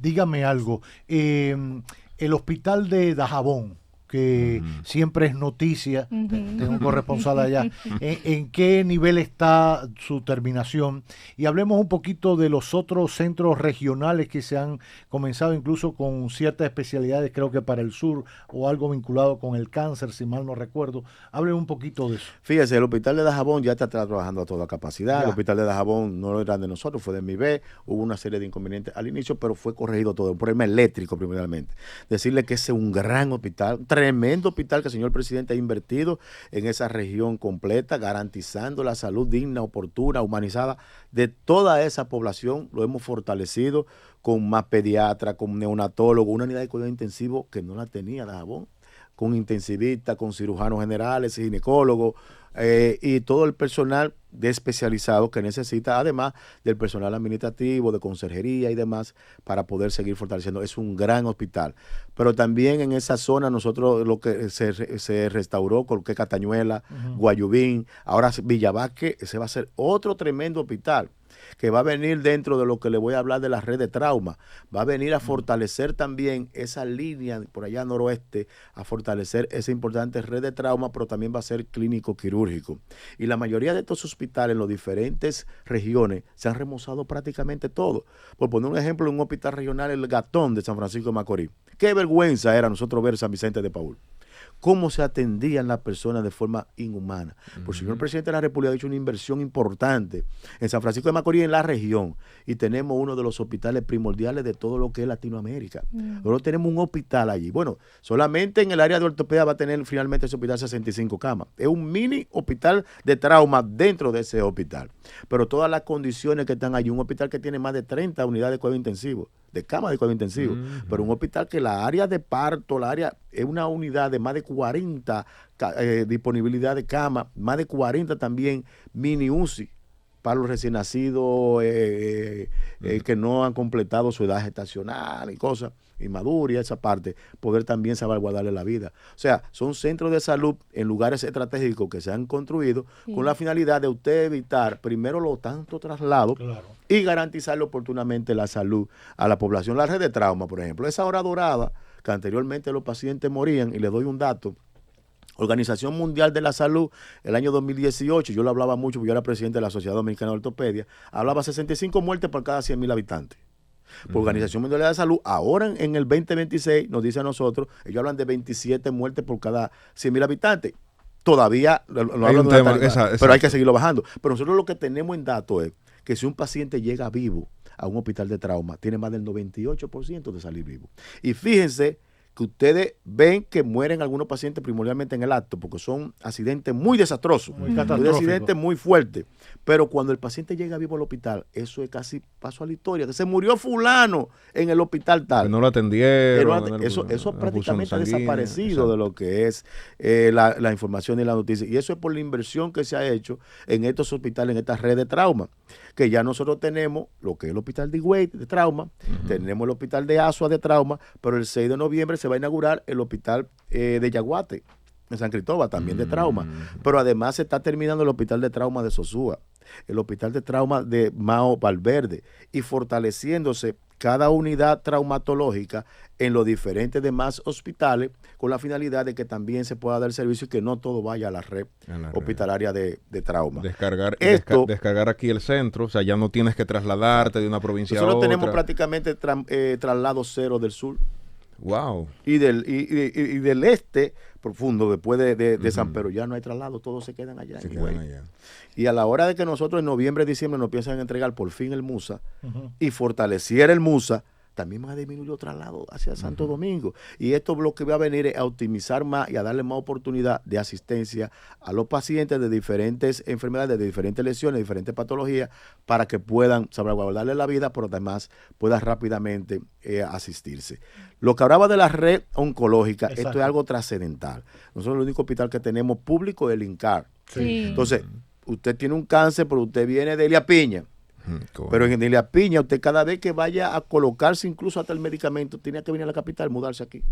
Dígame algo, el hospital de Dajabón, que siempre es noticia, tengo un corresponsal allá, ¿en qué nivel está su terminación? Y hablemos un poquito de los otros centros regionales que se han comenzado incluso con ciertas especialidades, creo que para el sur, o algo vinculado con el cáncer, si mal no recuerdo. Hable un poquito de eso. Fíjese, el hospital de Dajabón ya está trabajando a toda capacidad. El hospital de Dajabón no era de nosotros, fue de MIBE. Hubo una serie de inconvenientes al inicio, pero fue corregido todo. Un problema eléctrico, primeramente. Decirle que ese es un gran hospital, tremendo hospital que el señor presidente ha invertido en esa región completa, garantizando la salud digna, oportuna, humanizada de toda esa población. Lo hemos fortalecido con más pediatra, con neonatólogo, una unidad de cuidado intensivo que no la tenía Dajabón, con intensivistas, con cirujanos generales, ginecólogos, y todo el personal de especializado que necesita, además del personal administrativo, de conserjería y demás, para poder seguir fortaleciendo. Es un gran hospital. Pero también en esa zona nosotros lo que se restauró, con que Catañuela, Guayubín, ahora Villavasque, ese va a ser otro tremendo hospital que va a venir dentro de lo que le voy a hablar de la red de trauma. Va a venir a fortalecer también esa línea por allá noroeste, a fortalecer esa importante red de trauma, pero también va a ser clínico quirúrgico. Y la mayoría de estos hospitales en las diferentes regiones se han remozado prácticamente todo. Por poner un ejemplo, un hospital regional, el Gatón de San Francisco de Macorís. Qué vergüenza era nosotros ver San Vicente de Paúl. Cómo se atendían las personas de forma inhumana. Por el señor presidente de la República ha hecho una inversión importante en San Francisco de Macorís, en la región, y tenemos uno de los hospitales primordiales de todo lo que es Latinoamérica. Nosotros tenemos un hospital allí. Bueno, solamente en el área de ortopedia va a tener finalmente ese hospital 65 camas. Es un mini hospital de trauma dentro de ese hospital. Pero todas las condiciones que están allí, un hospital que tiene más de 30 unidades de cuidado intensivo, de camas de cuidado intensivo, pero un hospital que la área de parto, la área es una unidad de más de 40 disponibilidad de cama, más de 40 también mini UCI para los recién nacidos que no han completado su edad gestacional y cosas, inmadura y esa parte, poder también salvaguardarle la vida. O sea, son centros de salud en lugares estratégicos que se han construido con la finalidad de usted evitar primero los tantos traslados y garantizarle oportunamente la salud a la población. La red de trauma, por ejemplo, esa hora dorada que anteriormente los pacientes morían, y le doy un dato. Organización Mundial de la Salud, el año 2018, yo lo hablaba mucho porque yo era presidente de la Sociedad Dominicana de Ortopedia, hablaba 65 muertes por cada 100,000 habitantes. Por Organización Mundial de la Salud, ahora en el 2026 nos dice a nosotros, ellos hablan de 27 muertes por cada 100,000 habitantes. todavía no hablo de una tarifa, pero hay que seguirlo bajando. Pero nosotros lo que tenemos en datos es que si un paciente llega vivo a un hospital de trauma, tiene más del 98% de salir vivo. Y fíjense que ustedes ven que mueren algunos pacientes primordialmente en el acto, porque son accidentes muy desastrosos, muy accidentes muy fuertes. Pero cuando el paciente llega vivo al hospital, eso es casi paso a la historia, que se murió fulano en el hospital tal. Que no lo atendieron. Eso prácticamente ha desaparecido de lo que es la información y la noticia. Y eso es por la inversión que se ha hecho en estos hospitales, en esta red de trauma, que ya nosotros tenemos lo que es el hospital de Higüey de trauma, tenemos el hospital de Asua de trauma, pero el 6 de noviembre se va a inaugurar el hospital de Yaguate, en San Cristóbal, también de trauma. Pero además se está terminando el hospital de trauma de Sosúa, el hospital de trauma de Mao Valverde, y fortaleciéndose cada unidad traumatológica en los diferentes demás hospitales, con la finalidad de que también se pueda dar servicio y que no todo vaya a la red hospitalaria de trauma. Descargar aquí el centro, o sea, ya no tienes que trasladarte de una provincia a otra. Nosotros tenemos prácticamente traslado cero del sur. Wow. Y del este profundo, después de San Pedro, ya no hay traslado, todos se quedan allá. Y a la hora de que nosotros en noviembre, diciembre nos empiezan a entregar por fin el MUSA y fortaleciera el MUSA, también van a disminuir los traslados hacia Santo Domingo. Y esto lo que va a venir es a optimizar más y a darle más oportunidad de asistencia a los pacientes de diferentes enfermedades, de diferentes lesiones, de diferentes patologías, para que puedan salvaguardarle la vida, pero además puedan rápidamente asistirse. Lo que hablaba de la red oncológica, exacto, esto es algo trascendental. Nosotros el único hospital que tenemos público es el INCAR. Sí. Entonces, usted tiene un cáncer, pero usted viene de Elia Piña. Pero en Elia Piña, usted cada vez que vaya a colocarse incluso hasta el medicamento, tiene que venir a la capital, mudarse aquí.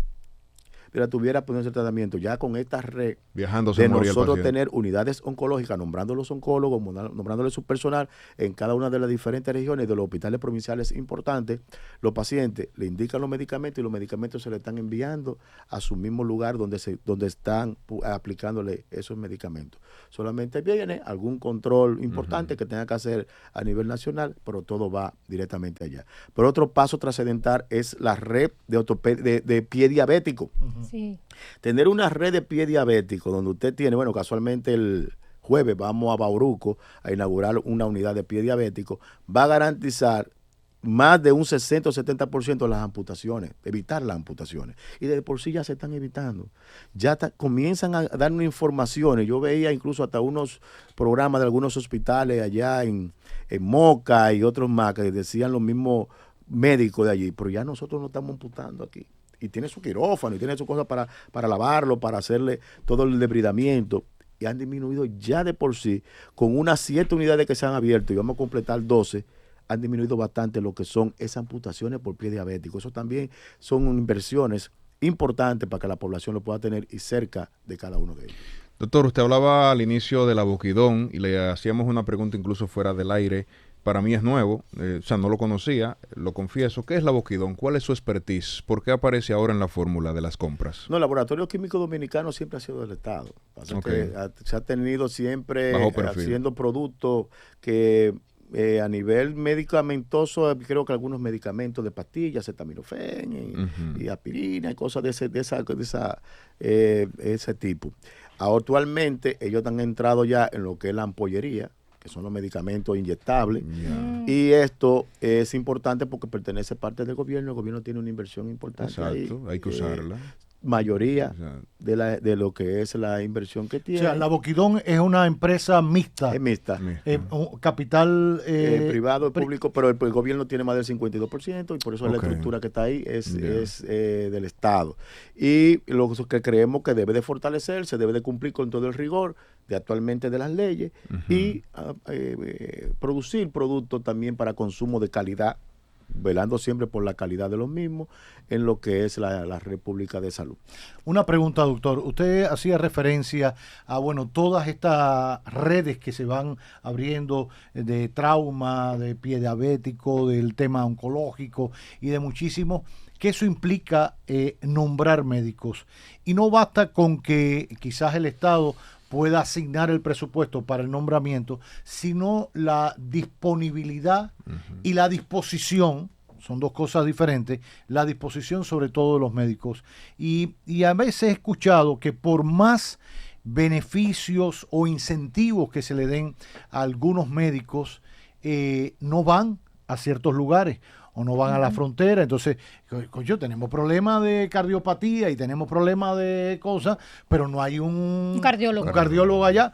Mira, tuviera ponerse el tratamiento ya con esta red de nosotros tener unidades oncológicas, nombrando los oncólogos, nombrándole su personal en cada una de las diferentes regiones de los hospitales provinciales importantes. Los pacientes le indican los medicamentos y los medicamentos se le están enviando a su mismo lugar donde están aplicándole esos medicamentos. Solamente viene algún control importante que tenga que hacer a nivel nacional, pero todo va directamente allá. Pero otro paso trascendental es la red de pie diabético. Sí. Tener una red de pie diabético donde usted tiene, bueno, casualmente el jueves vamos a Bauruco a inaugurar una unidad de pie diabético, va a garantizar más de un 60 o 70% de las amputaciones, evitar las amputaciones. Y de por sí ya se están evitando. Ya comienzan a darnos informaciones. Yo veía incluso hasta unos programas de algunos hospitales allá en Moca y otros más que decían los mismos médicos de allí, pero ya nosotros no estamos amputando aquí. Y tiene su quirófano y tiene su cosa para lavarlo, para hacerle todo el debridamiento. Y han disminuido ya de por sí, con unas 7 unidades que se han abierto, y vamos a completar 12, han disminuido bastante lo que son esas amputaciones por pie diabético. Eso también son inversiones importantes para que la población lo pueda tener y cerca de cada uno de ellos. Doctor, usted hablaba al inicio de la Boquidón y le hacíamos una pregunta incluso fuera del aire. Para mí es nuevo, o sea, no lo conocía, lo confieso. ¿Qué es la Boquidón? ¿Cuál es su expertise? ¿Por qué aparece ahora en la fórmula de las compras? No, el Laboratorio Químico Dominicano siempre ha sido del Estado. Okay. Se ha tenido siempre haciendo productos que a nivel medicamentoso, creo que algunos medicamentos de pastillas, acetaminofén y aspirina y cosas de ese tipo. Actualmente ellos han entrado ya en lo que es la ampollería, que son los medicamentos inyectables. Y esto es importante porque pertenece parte del gobierno. El gobierno tiene una inversión importante. Exacto, hay que usarla. Mayoría de lo que es la inversión que tiene. O sea, la Boquidón es una empresa mixta. Es mixta. Capital privado, público, pero el gobierno tiene más del 52% y por eso la estructura que está ahí es del Estado. Y lo que creemos que debe de fortalecerse, debe de cumplir con todo el rigor de actualmente de las leyes y producir productos también para consumo de calidad, velando siempre por la calidad de los mismos en lo que es la República de Salud. Una pregunta, doctor. Usted hacía referencia a, todas estas redes que se van abriendo de trauma, de pie diabético, del tema oncológico y de muchísimos, que eso implica nombrar médicos. Y no basta con que quizás el Estado pueda asignar el presupuesto para el nombramiento, sino la disponibilidad y la disposición, son dos cosas diferentes, la disposición sobre todo de los médicos. Y a veces he escuchado que por más beneficios o incentivos que se le den a algunos médicos no van a ciertos lugares o no van a la frontera. Entonces, coño, tenemos problemas de cardiopatía y tenemos problemas de cosas, pero no hay un cardiólogo allá.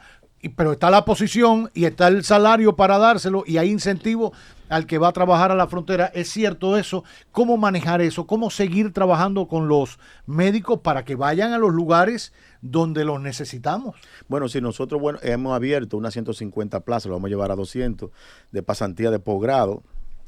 Pero está la posición y está el salario para dárselo y hay incentivo al que va a trabajar a la frontera. ¿Es cierto eso? ¿Cómo manejar eso? ¿Cómo seguir trabajando con los médicos para que vayan a los lugares donde los necesitamos? Bueno, si nosotros hemos abierto unas 150 plazas, lo vamos a llevar a 200 de pasantía de posgrado.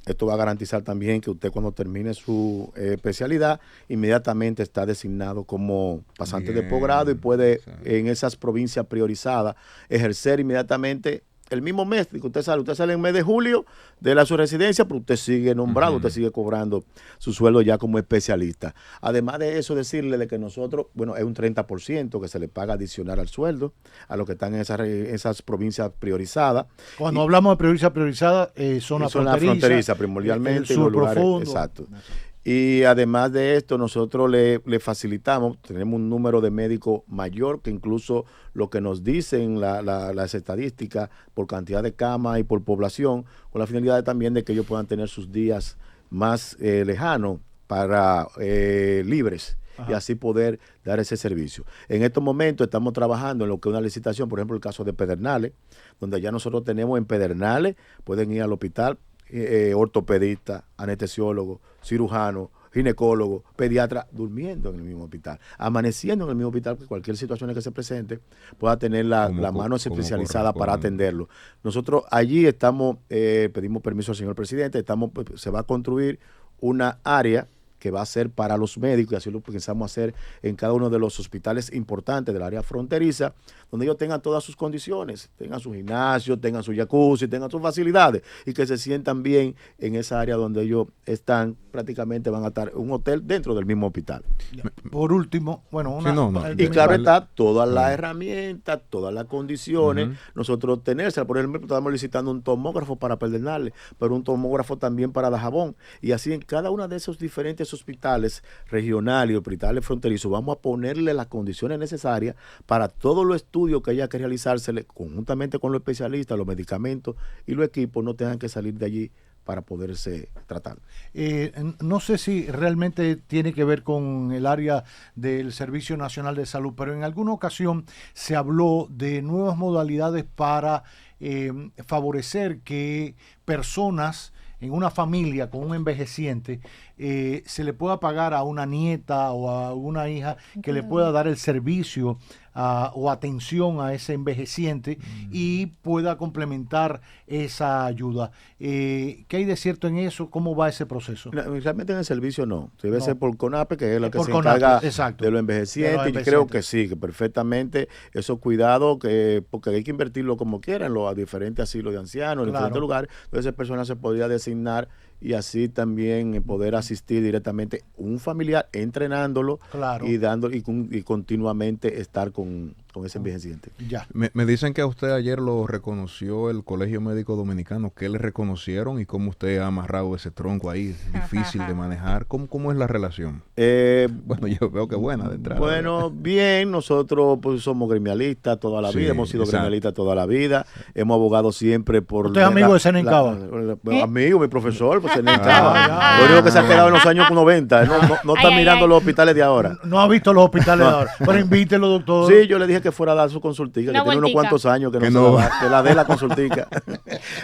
Esto va a garantizar también que usted cuando termine su especialidad, inmediatamente está designado como pasante de posgrado y puede en esas provincias priorizadas ejercer inmediatamente el mismo mes que usted sale en el mes de julio de su residencia, pero usted sigue nombrado, usted sigue cobrando su sueldo ya como especialista. Además de eso, decirle de que nosotros, bueno, es un 30% que se le paga adicional al sueldo a los que están en esas provincias priorizadas. Cuando hablamos de provincia priorizada, zona fronteriza primordialmente. El sur lugares, profundo. Exacto. Y además de esto, nosotros le facilitamos, tenemos un número de médicos mayor que incluso lo que nos dicen las estadísticas por cantidad de camas y por población, con la finalidad también de que ellos puedan tener sus días más lejanos para libres. Ajá. Y así poder dar ese servicio. En estos momentos estamos trabajando en lo que es una licitación, por ejemplo, el caso de Pedernales, donde ya nosotros tenemos en Pedernales, pueden ir al hospital, ortopedista, anestesiólogo, cirujano, ginecólogo, pediatra, durmiendo en el mismo hospital, amaneciendo en el mismo hospital, que cualquier situación que se presente pueda tener la mano especializada para atenderlo. Nosotros allí estamos, pedimos permiso al señor presidente, se va a construir una área que va a ser para los médicos, y así lo pensamos hacer en cada uno de los hospitales importantes del área fronteriza, donde ellos tengan todas sus condiciones, tengan su gimnasio, tengan su jacuzzi, tengan sus facilidades, y que se sientan bien en esa área donde ellos están, prácticamente van a estar en un hotel dentro del mismo hospital. Por último, bueno, y claro está, todas las herramientas, todas las condiciones, nosotros tenerse, por ejemplo, estamos licitando un tomógrafo para Pedernales, pero un tomógrafo también para Dajabón, y así en cada una de esos diferentes hospitales regionales y hospitales fronterizos vamos a ponerle las condiciones necesarias para todos los estudios que haya que realizársele conjuntamente con los especialistas, los medicamentos y los equipos no tengan que salir de allí para poderse tratar. No sé si realmente tiene que ver con el área del Servicio Nacional de Salud, pero en alguna ocasión se habló de nuevas modalidades para favorecer que personas en una familia con un envejeciente se le pueda pagar a una nieta o a una hija que le pueda dar el servicio o atención a ese envejeciente y pueda complementar esa ayuda. ¿Qué hay de cierto en eso? ¿Cómo va ese proceso? Realmente en el servicio no. Debe ser por CONAPE, que es la que se encarga de los envejecientes. Y creo que sí, que perfectamente esos cuidados, porque hay que invertirlo como quieran, en los diferentes asilos de ancianos, en diferentes lugares. Entonces, esa persona se podría designar y así también poder asistir directamente un familiar entrenándolo y dando y continuamente estar con ese envejeciente. Ya. Me dicen que a usted ayer lo reconoció el Colegio Médico Dominicano. ¿Qué le reconocieron y cómo usted ha amarrado ese tronco ahí? Difícil de manejar. ¿Cómo es la relación? Bueno, yo veo que buena de entrada. Bueno, bien, nosotros pues somos gremialistas toda la vida, hemos sido gremialistas toda la vida, hemos abogado siempre por... ¿Usted es amigo de Senencaba? Amigo, mi profesor, pues Senencaba. Lo único que se ha quedado en los años 90, no está mirando los hospitales de ahora. No ha visto los hospitales de ahora, pero invítelo, doctor. Sí, yo le dije que fuera a dar su consultica, que tiene unos cuantos años que no que la dé la consultica.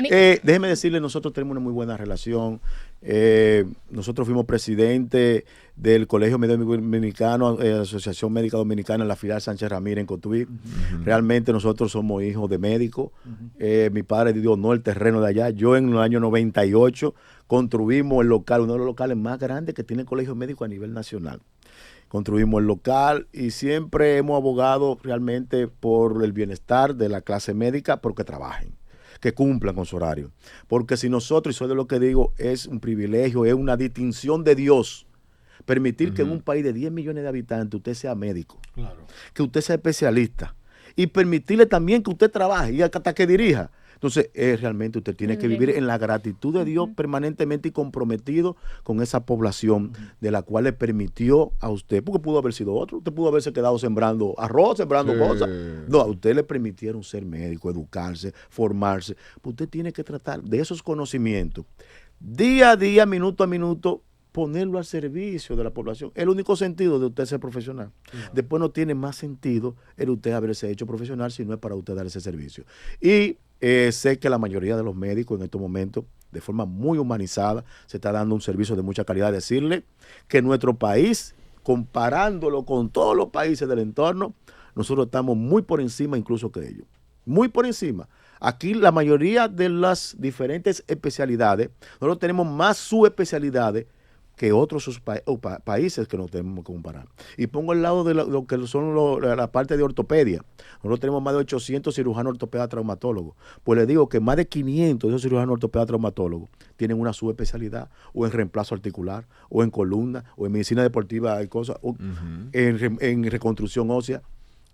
Déjeme decirle, nosotros tenemos una muy buena relación. Nosotros fuimos presidente del Colegio Médico Dominicano, Asociación Médica Dominicana en la filial Sánchez Ramírez en Cotuí. Realmente nosotros somos hijos de médicos. Mi padre donó el terreno de allá. Yo en el año 98 construimos el local, uno de los locales más grandes que tiene el Colegio Médico a nivel nacional. Construimos el local y siempre hemos abogado realmente por el bienestar de la clase médica, porque trabajen, que cumplan con su horario. Porque si nosotros, y soy de lo que digo, es un privilegio, es una distinción de Dios, permitir que en un país de 10 millones de habitantes usted sea médico, que usted sea especialista y permitirle también que usted trabaje y hasta que dirija. Entonces, realmente usted tiene que vivir en la gratitud de Dios permanentemente y comprometido con esa población de la cual le permitió a usted, porque pudo haber sido otro, usted pudo haberse quedado sembrando arroz, sembrando cosas. No, a usted le permitieron ser médico, educarse, formarse. Usted tiene que tratar de esos conocimientos, día a día, minuto a minuto, ponerlo al servicio de la población. El único sentido de usted ser profesional. Después no tiene más sentido el usted haberse hecho profesional si no es para usted dar ese servicio. Y sé que la mayoría de los médicos en estos momentos, de forma muy humanizada, se está dando un servicio de mucha calidad. Decirle que nuestro país, comparándolo con todos los países del entorno, nosotros estamos muy por encima incluso que ellos. Muy por encima. Aquí la mayoría de las diferentes especialidades, nosotros tenemos más subespecialidades que otros países que nos tenemos que comparar. Y pongo al lado de lo que son la parte de ortopedia. Nosotros tenemos más de 800 cirujanos ortopedas traumatólogos. Pues les digo que más de 500 de esos cirujanos ortopedas traumatólogos tienen una subespecialidad, o en reemplazo articular, o en columna, o en medicina deportiva, cosas, o en reconstrucción ósea.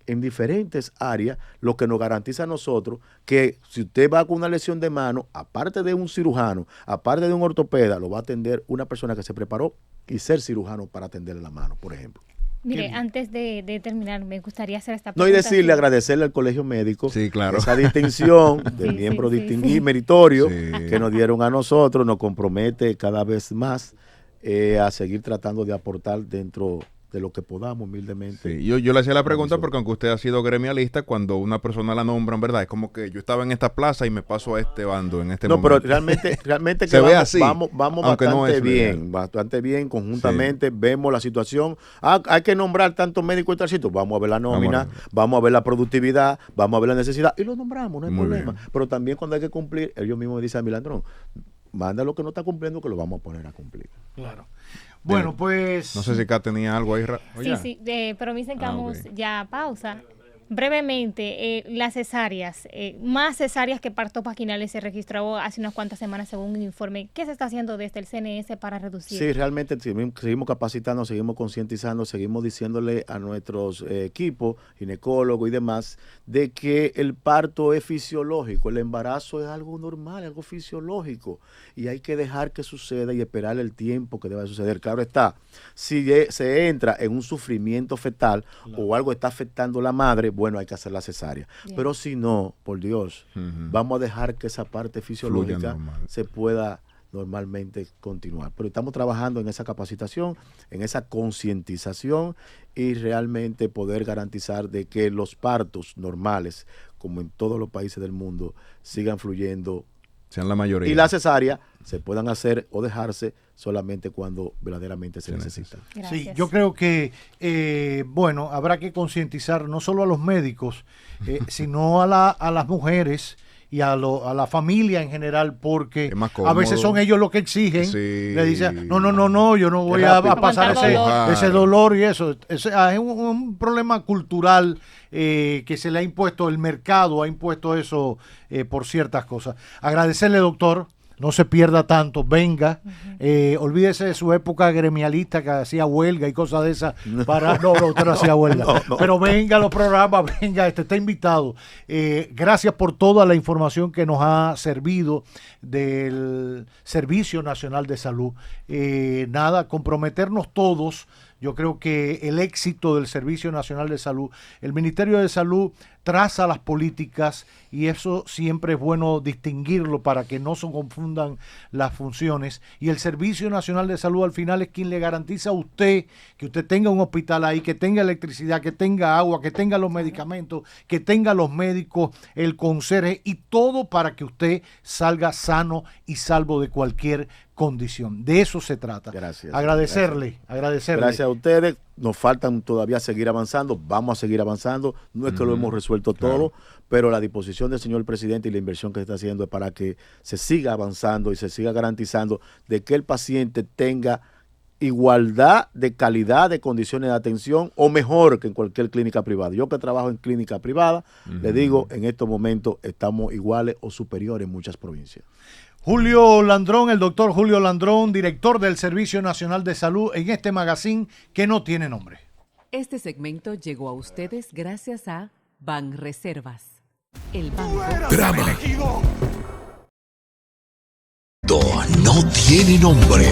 En diferentes áreas, lo que nos garantiza a nosotros que si usted va con una lesión de mano, aparte de un cirujano, aparte de un ortopeda, lo va a atender una persona que se preparó y ser cirujano para atenderle la mano, por ejemplo. Mire, antes de terminar, me gustaría hacer esta pregunta. No, y decirle, agradecerle al Colegio Médico esa distinción de miembro distinguido, meritorio, que nos dieron a nosotros, nos compromete cada vez más a seguir tratando de aportar dentro de lo que podamos humildemente. Sí, yo le hacía la pregunta porque aunque usted ha sido gremialista, cuando una persona la nombran, ¿verdad? Es como que yo estaba en esta plaza y me paso a este bando en este momento. No, pero realmente que se ve así, vamos bastante bien, conjuntamente vemos la situación. Hay que nombrar tantos médicos y tal sitio. Vamos a ver la nómina, vamos a ver la productividad, vamos a ver la necesidad y lo nombramos, no hay problema. Bien. Pero también cuando hay que cumplir, ellos mismos me dicen a Milandrón, manda lo que no está cumpliendo que lo vamos a poner a cumplir. Claro. Bueno, pues... No sé si Kat tenía algo ahí. Sí, pero me dicen que vamos ya a pausa. Brevemente, las cesáreas, más cesáreas que partos vaginales se registró hace unas cuantas semanas según un informe. ¿Qué se está haciendo desde el CNS para reducir? Sí, realmente seguimos capacitando, seguimos concientizando, seguimos diciéndole a nuestros equipos, ginecólogos y demás, de que el parto es fisiológico, el embarazo es algo normal, algo fisiológico, y hay que dejar que suceda y esperar el tiempo que deba suceder. Claro está, si se entra en un sufrimiento fetal o algo está afectando a la madre, bueno, hay que hacer la cesárea. Bien. Pero si no, por Dios, vamos a dejar que esa parte fisiológica se pueda normalmente continuar. Pero estamos trabajando en esa capacitación, en esa concientización y realmente poder garantizar de que los partos normales, como en todos los países del mundo, sigan fluyendo. Sean la mayoría. Y la cesárea se puedan hacer o dejarse solamente cuando verdaderamente se necesita. Sí, yo creo que, bueno, habrá que concientizar no solo a los médicos, sino a las mujeres y a la familia en general, porque a veces son ellos los que exigen. Sí. Le dicen, no, yo no voy a pasar ese dolor y eso. Es un problema cultural que se le ha impuesto, el mercado ha impuesto eso por ciertas cosas. Agradecerle, doctor. No se pierda tanto, venga, olvídese de su época gremialista que hacía huelga y cosas de esas. No, usted no hacía huelga. No. Pero venga a los programas, venga, está invitado. Gracias por toda la información que nos ha servido del Servicio Nacional de Salud. Comprometernos todos. Yo creo que el éxito del Servicio Nacional de Salud, el Ministerio de Salud traza las políticas y eso siempre es bueno distinguirlo para que no se confundan las funciones. Y el Servicio Nacional de Salud al final es quien le garantiza a usted que usted tenga un hospital ahí, que tenga electricidad, que tenga agua, que tenga los medicamentos, que tenga los médicos, el conserje y todo para que usted salga sano y salvo de cualquier condición. De eso se trata. Gracias. Agradecerle. Gracias a ustedes. Nos faltan todavía seguir avanzando. Vamos a seguir avanzando. No es que lo hemos resuelto todo, pero la disposición del señor presidente y la inversión que se está haciendo es para que se siga avanzando y se siga garantizando de que el paciente tenga igualdad de calidad de condiciones de atención o mejor que en cualquier clínica privada. Yo que trabajo en clínica privada, le digo, en estos momentos estamos iguales o superiores en muchas provincias. Julio Landrón, el doctor Julio Landrón, director del Servicio Nacional de Salud, en este magazine que no tiene nombre. Este segmento llegó a ustedes gracias a Banreservas, el banco. Drama. No tiene nombre.